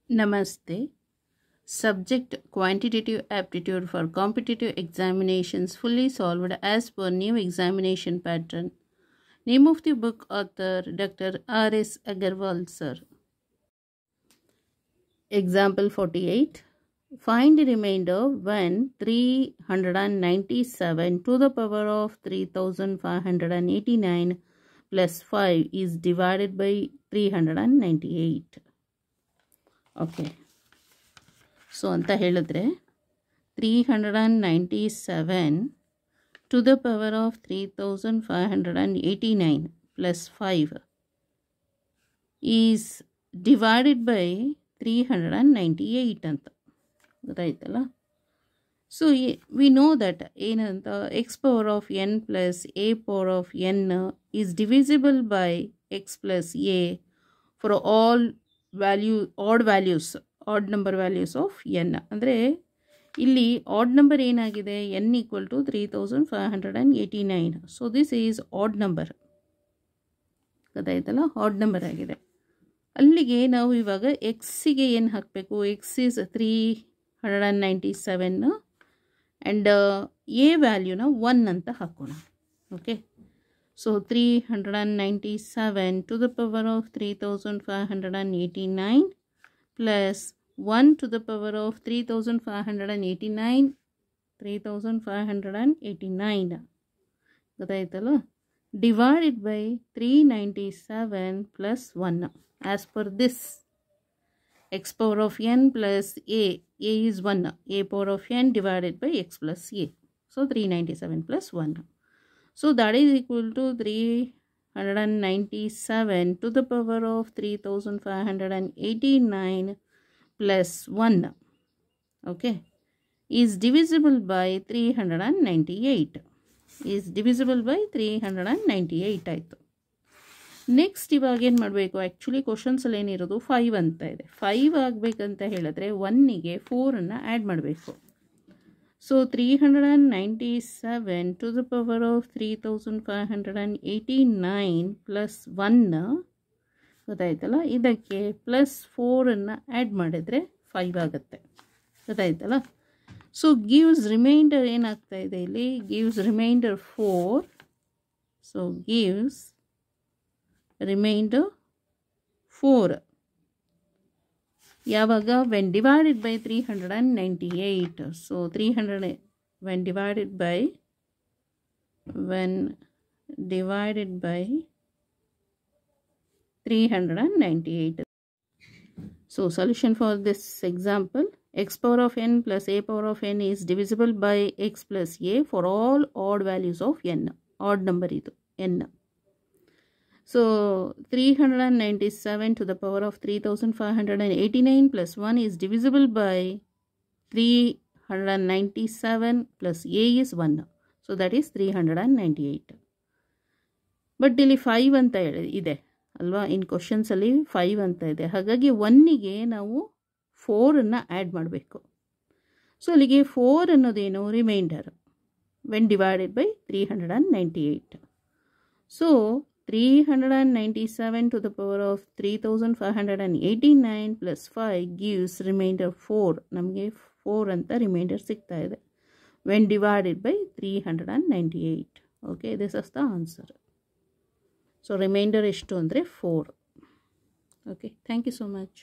Namaste. Subject quantitative aptitude for competitive examinations fully solved as per new examination pattern. Name of the book author Dr. R.S. Agarwal sir. Example 48. Find the remainder when 397 to the power of 3589 plus 5 is divided by 398. Okay. So anta ಹೇಳಿದ್ರೆ 397 to the power of 3589 plus 5 is divided by 398 ಅಂತ ಗೊತ್ತಾಯ್ತಲ್ಲ. So we know that ಏನಂತ x power of n plus a power of n is divisible by x plus a for all odd number values of n. ಅಂದರೆ ಇಲ್ಲಿ odd number ಏನಾಗಿದೆ, n equal to 3589. So this is odd number, ಗೊತ್ತಾಯ್ತಲ್ಲ, odd number ಆಗಿದೆ. ಅಲ್ಲಿಗೆ ನಾವು ಇವಾಗ ಎಕ್ಸಿಗೆ ಏನು ಹಾಕಬೇಕು, ಎಕ್ಸ್ ಈಸ್ 397 ಆ್ಯಂಡ್ ಎ ವ್ಯಾಲ್ಯೂನ 1 ಅಂತ ಹಾಕೋಣ. Okay, so 397 to the power of 3589 plus 1 to the power of 3589 ಗೊತ್ತಾಯ್ತಲ್ಲ, divided by 397 plus 1 as per this. X power of n plus a is 1, a power of n divided by x plus a. So 397 plus 1. So that is equal to 397 to the power of 3589 plus 1, okay, is divisible by 398. Is divisible by 398 ಆಯಿತು. Next ಇವಾಗ ಏನು ಮಾಡಬೇಕು, actually ಕ್ವಶನ್ಸಲ್ಲಿ ಏನಿರೋದು 5 ಅಂತ ಇದೆ. 5 ಆಗಬೇಕಂತ ಹೇಳಿದ್ರೆ 1ಗೆ 4ಅನ್ನು ಆ್ಯಡ್ ಮಾಡಬೇಕು. So 397 to the power of 3589 plus 1 ಗೊತ್ತಾಯ್ತಲ್ಲ, ಇದಕ್ಕೆ ಪ್ಲಸ್ 4ಅನ್ನು ಆ್ಯಡ್ ಮಾಡಿದರೆ 5 ಆಗುತ್ತೆ, ಗೊತ್ತಾಯ್ತಲ್ಲ. ಸೊ ಗಿವ್ಸ್ ರಿಮೈಂಡರ್ ಏನಾಗ್ತಾ ಇದೆ ಇಲ್ಲಿ, gives reminder 4. So gives reminder 4 ಯಾವಾಗ, when divided by 398. So 300 when divided by 398. So solution for this example, x power of n plus a power of n is divisible by x plus a for all odd values of n. Odd number idu n. So 397 to the power of 3589 plus 1 is divisible by 397 plus a is 1. So that is 398. But ಇಲ್ಲಿ 5 ಅಂತ ಇದೆ ಅಲ್ವಾ, ಇನ್ ಕ್ವಶನ್ಸಲ್ಲಿ 5 ಅಂತ ಇದೆ. ಹಾಗಾಗಿ 1ಗೆ ನಾವು 4ಅನ್ನು add ಮಾಡಬೇಕು. So ಅಲ್ಲಿಗೆ 4 ಅನ್ನೋದೇನು, reminder when divided by 398. So 397 to the power of 3589 plus 5 gives reminder 4. ನಮಗೆ 4 ಅಂತ ರಿಮೈಂಡರ್ ಸಿಗ್ತಾ ಇದೆ when divided by 398. Okay, this is the answer. So reminder ಎಷ್ಟು ಅಂದರೆ 4. Okay, thank you so much.